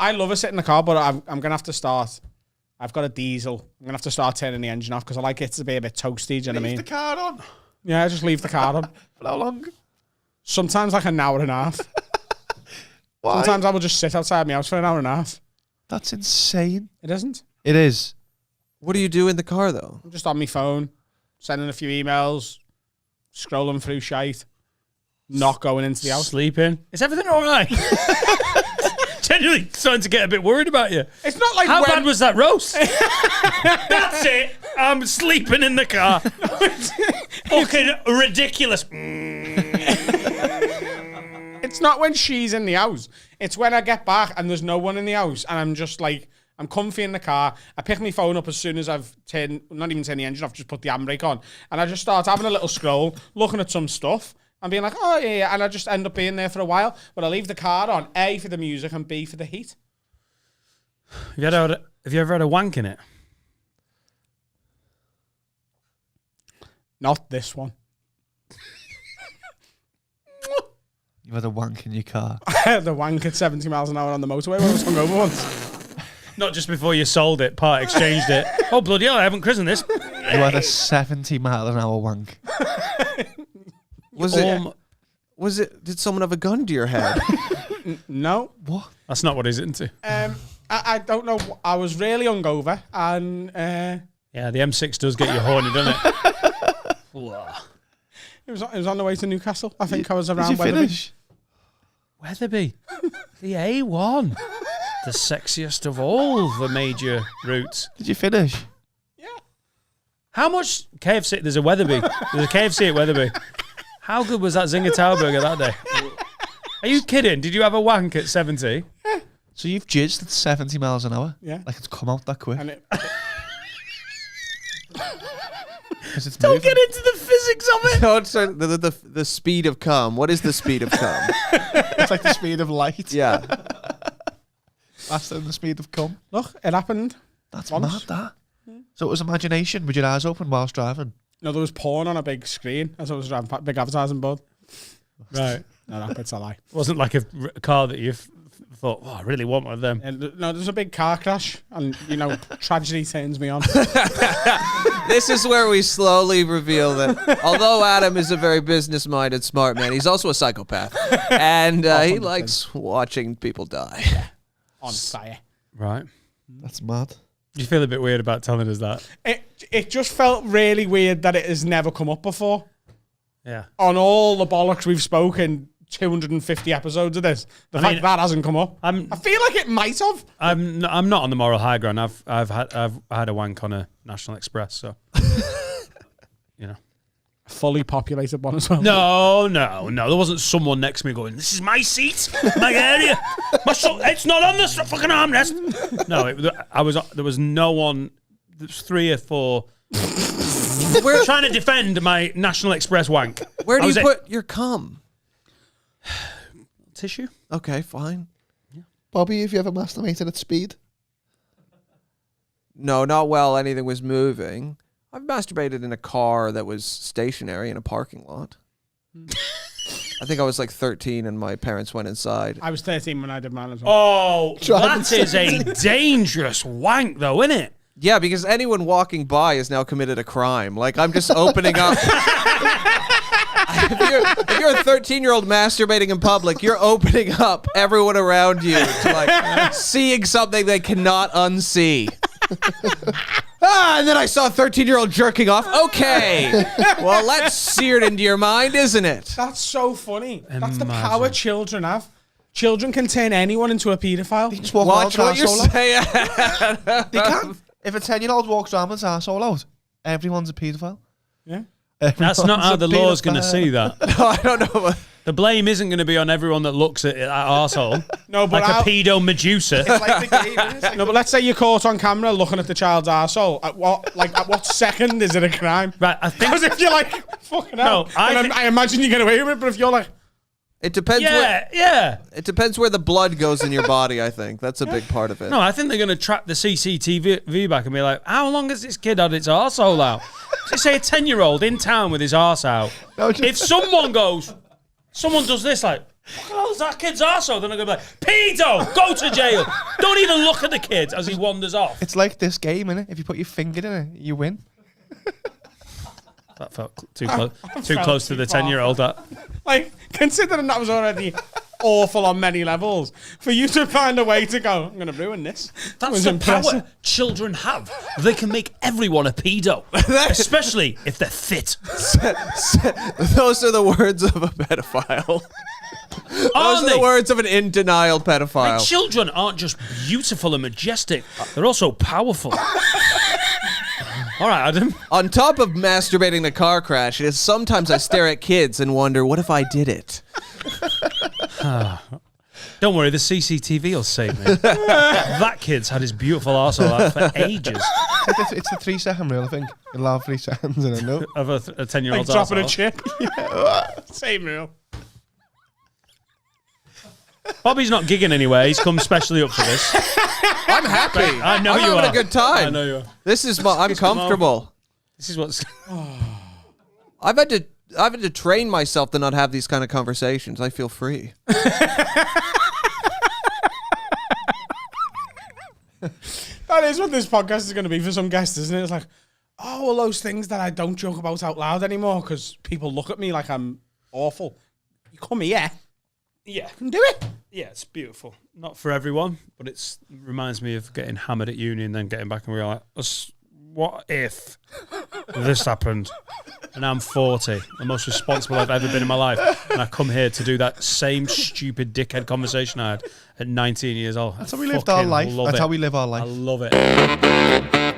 I love a sit in the car, but I'm going to have to start. I've got a diesel. I'm going to have to start turning the engine off because I like it to be a bit toasty. Do you know what I mean? Leave the car on. Yeah, just leave the car on. For how long? Sometimes like an hour and a half. Why? Sometimes I will just sit outside my house for an hour and a half. That's insane. It isn't. It is. What do you do in the car, though? I'm just on my phone, sending a few emails, scrolling through shite, not going into the house. Sleeping. Is everything all right? Genuinely starting to get a bit worried about you. It's not like How bad was that roast? That's it. I'm sleeping in the car. Fucking ridiculous. It's not when she's in the house. It's when I get back and there's no one in the house and I'm just like, I'm comfy in the car. I pick my phone up as soon as I've not even turned the engine off, just put the handbrake on. And I just start having a little scroll, looking at some stuff and being like, oh yeah. And I just end up being there for a while. But I leave the car on, A, for the music and B, for the heat. Have you ever had a wank in it? Not this one. You had a wank in your car. I had the wank at 70 miles an hour on the motorway when I was hungover once. Not just before you sold it, part exchanged it. Oh, bloody hell, I haven't christened this. You had a 70-mile-an-hour wank. Was it? Did someone have a gun to your head? No. What? That's not what he's into. I don't know. I was really hungover and... Yeah, the M6 does get you horny, doesn't it? It was on the way to Newcastle. I think I was around Did you finish? Weatherby. The A1. The sexiest of all the major routes. Did you finish? Yeah. How much KFC? There's a Weatherby. There's a KFC at Weatherby. How good was that Zinger Tower burger that day? Are you kidding? Did you have a wank at 70? So you've jizzed at 70 miles an hour? Yeah. Like it's come out that quick? And it, Don't get into the physics of it. No, it's the speed of cum. What is the speed of cum? It's like the speed of light. Yeah. Faster than the speed of cum. look, it happened. That's Once. mad, that. So it was imagination with your eyes open whilst driving. No, there was porn on a big screen as I was driving, big advertising board. Right. No, that bit's a lie. It wasn't like a car that you thought, oh, I really want one of them. And no, there's a big car crash, and tragedy turns me on. This is where we slowly reveal that although Adam is a very business-minded, smart man, he's also a psychopath. And he likes watching people die. On fire. Right. That's mad. You feel a bit weird about telling us that? It just felt really weird that it has never come up before. Yeah. On all the bollocks we've spoken, 250 episodes of this, the fact that hasn't come up. I feel like it might have. I'm not on the moral high ground. I've had a wank on a National Express, so A fully populated one as well. No. There wasn't someone next to me going, "This is my seat, my area. It's not on the fucking armrest." No, there was no one. There's 3 or 4. We're trying to defend my National Express wank. Where do you put your cum? Tissue? Okay, fine. Yeah. Bobby, have you ever masturbated at speed? No, not while anything was moving. I've masturbated in a car that was stationary in a parking lot. I think I was like 13 and my parents went inside. I was 13 when I did mine as well. Oh, that is a dangerous wank, though, isn't it? Yeah, because anyone walking by has now committed a crime. Like, I'm just opening up. If you're a 13-year-old masturbating in public, you're opening up everyone around you to, like, seeing something they cannot unsee. And then I saw a 13-year-old jerking off. Okay. Well, that's seared into your mind, isn't it? That's so funny. That's the power children have. Children can turn anyone into a paedophile. Just walk Watch what you're saying. They can. If a 10-year-old walks around with his arsehole out, everyone's a paedophile. Yeah. That's not how the law's going to see that. No, I don't know. The blame isn't going to be on everyone that looks at that arsehole. No, but like a pedo Medusa. It's like the game, isn't it? No, but let's say you're caught on camera looking at the child's arsehole. At what second is it a crime? Right, I think. Because if you're like, fucking hell, I imagine you get away with it, but if you're like... It depends. It depends where the blood goes in your body, I think. That's a big part of it. No, I think they're going to trap the CCTV back and be like, how long has this kid had its arsehole out? Just say a 10-year-old in town with his arse out. No, if someone does this, like, Oh, that kid's arsehole. Then I'm going to be like, pedo, go to jail. Don't even look at the kid as he wanders off. It's like this game, innit? If you put your finger in it, you win. That felt too close to the 10-year-old. That. Like, considering that was already awful on many levels, for you to find a way to go, I'm going to ruin this. That's was the impressive. power children have. They can make everyone a pedo, especially if they're fit. Those are the words of a pedophile. Those are the words of an in denial pedophile. Like, children aren't just beautiful and majestic; they're also powerful. All right, Adam. On top of masturbating the car crash, it is sometimes I stare at kids and wonder, what if I did it? Don't worry, the CCTV will save me. That kid's had his beautiful arsehole out for ages. It's the 3-second rule, I think. You'll have 3 seconds in a note. Of a 10-year-old's Like dropping a arsehole. chip. Same rule. Bobby's not gigging anywhere. He's come specially up for this. I'm happy. I know I'm you having are. a good time. I know you are. This is I'm comfortable. This is what's... I've had to train myself to not have these kind of conversations. I feel free. That is what this podcast is going to be for some guests, isn't it? It's like, oh, all those things that I don't joke about out loud anymore because people look at me like I'm awful. You come here, Yeah. you can do it. Yeah, it's beautiful. Not for everyone, but it reminds me of getting hammered at uni and then getting back and realising, what if this happened? And I'm 40, the most responsible I've ever been in my life. And I come here to do that same stupid dickhead conversation I had at 19 years old. That's how we lived our life. That's how we live our life. I love it.